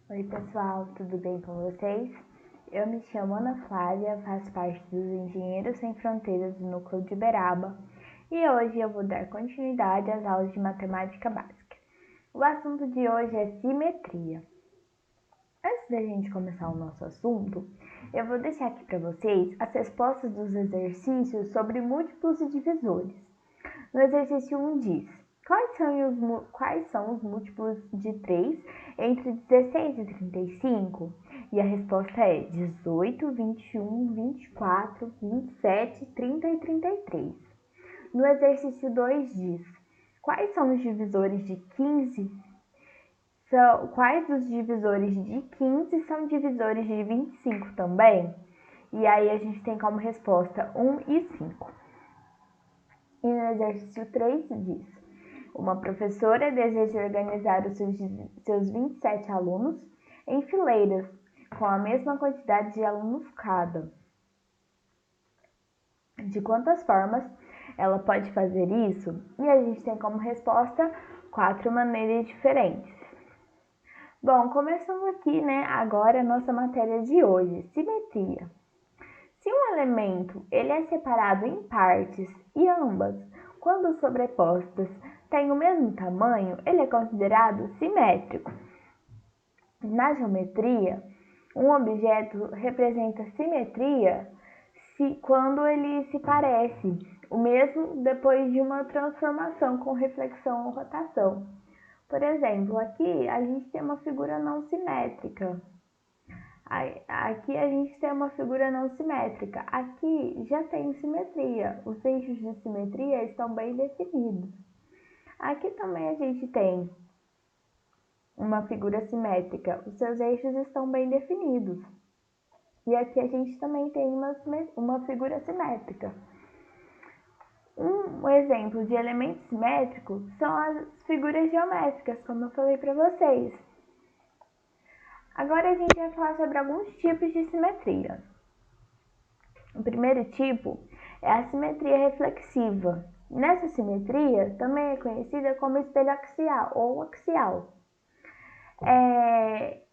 Oi pessoal, tudo bem com vocês? Eu me chamo Ana Flávia, faço parte dos Engenheiros Sem Fronteiras do Núcleo de Uberaba e hoje eu vou dar continuidade às aulas de Matemática Básica. O assunto de hoje é simetria. Antes da gente começar o nosso assunto, eu vou deixar aqui para vocês as respostas dos exercícios sobre múltiplos e divisores. No exercício 1 diz: quais são os múltiplos de 3 entre 16 e 35? E a resposta é 18, 21, 24, 27, 30 e 33. No exercício 2 diz: quais são os divisores de 15? Quais dos divisores de 15 são divisores de 25 também? E aí a gente tem como resposta 1 e 5. E no exercício 3 diz: uma professora deseja organizar os seus 27 alunos em fileiras, com a mesma quantidade de alunos cada. De quantas formas ela pode fazer isso? E a gente tem como resposta 4 maneiras diferentes. Bom, começamos aqui, agora a nossa matéria de hoje, simetria. Se um elemento ele é separado em partes e ambas, quando sobrepostas, têm o mesmo tamanho, ele é considerado simétrico. Na geometria, um objeto representa simetria quando ele se parece, o mesmo depois de uma transformação com reflexão ou rotação. Por exemplo, aqui a gente tem uma figura não simétrica. Aqui a gente tem uma figura não simétrica. Aqui já tem simetria. Os eixos de simetria estão bem definidos. Aqui também a gente tem uma figura simétrica. Os seus eixos estão bem definidos. E aqui a gente também tem uma figura simétrica. Um exemplo de elemento simétrico são as figuras geométricas, como eu falei para vocês. Agora a gente vai falar sobre alguns tipos de simetria. O primeiro tipo é a simetria reflexiva. Nessa simetria, também é conhecida como espelho axial ou axial.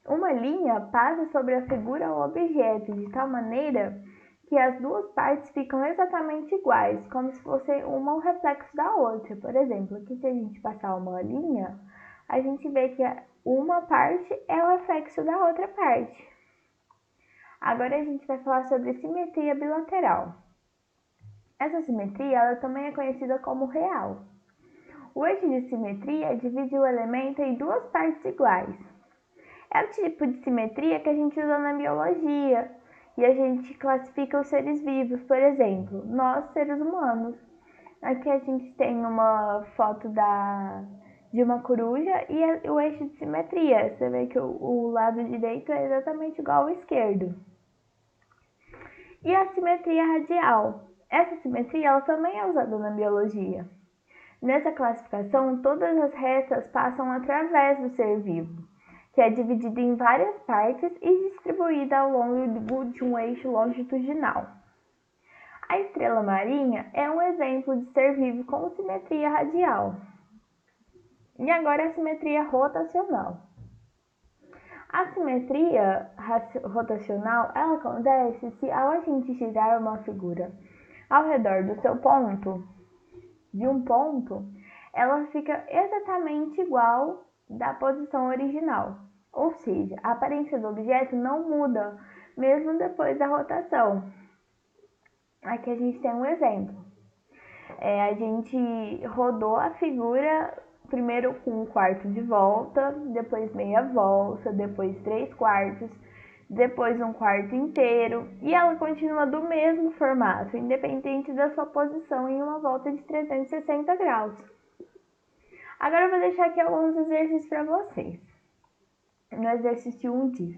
Uma linha passa sobre a figura ou objeto de tal maneira que as duas partes ficam exatamente iguais, como se fosse uma um reflexo da outra. Por exemplo, aqui se a gente passar uma linha, a gente vê que uma parte é o reflexo da outra parte. Agora a gente vai falar sobre simetria bilateral. Essa simetria ela também é conhecida como real. O eixo de simetria divide o elemento em duas partes iguais. É o tipo de simetria que a gente usa na biologia e a gente classifica os seres vivos, por exemplo, nós seres humanos. Aqui a gente tem uma foto de uma coruja e o eixo de simetria. Você vê que o lado direito é exatamente igual ao esquerdo. E a simetria radial. Essa simetria ela também é usada na biologia. Nessa classificação, todas as retas passam através do ser vivo, que é dividido em várias partes e distribuída ao longo de um eixo longitudinal. A estrela marinha é um exemplo de ser vivo com simetria radial. E agora a simetria rotacional. A simetria rotacional ela acontece se ao a gente girar uma figura ao redor do seu ponto, de um ponto, ela fica exatamente igual da posição original. Ou seja, a aparência do objeto não muda, mesmo depois da rotação. Aqui a gente tem um exemplo. A gente rodou a figura primeiro com um quarto de volta, depois meia volta, depois 3/4, depois um quarto inteiro, e ela continua do mesmo formato, independente da sua posição em uma volta de 360 graus. Agora eu vou deixar aqui alguns exercícios para vocês. No exercício 1 diz: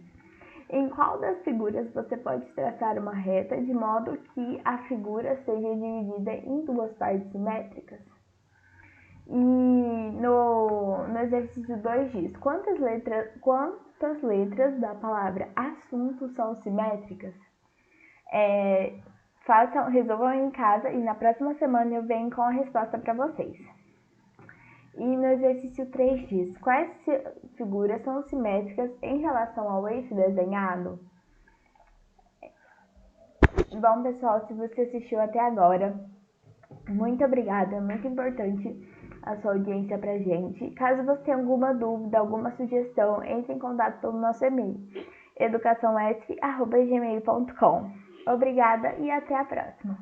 em qual das figuras você pode traçar uma reta de modo que a figura seja dividida em duas partes simétricas? E no exercício 2 diz: quantas letras da palavra assunto são simétricas? Resolvam em casa e na próxima semana eu venho com a resposta para vocês. E no exercício 3 diz: quais figuras são simétricas em relação ao eixo desenhado? Bom, pessoal, se você assistiu até agora, muito obrigada, é muito importante a sua audiência pra gente. Caso você tenha alguma dúvida, alguma sugestão, entre em contato pelo nosso e-mail, educaçãoesc@gmail.com. Obrigada e até a próxima!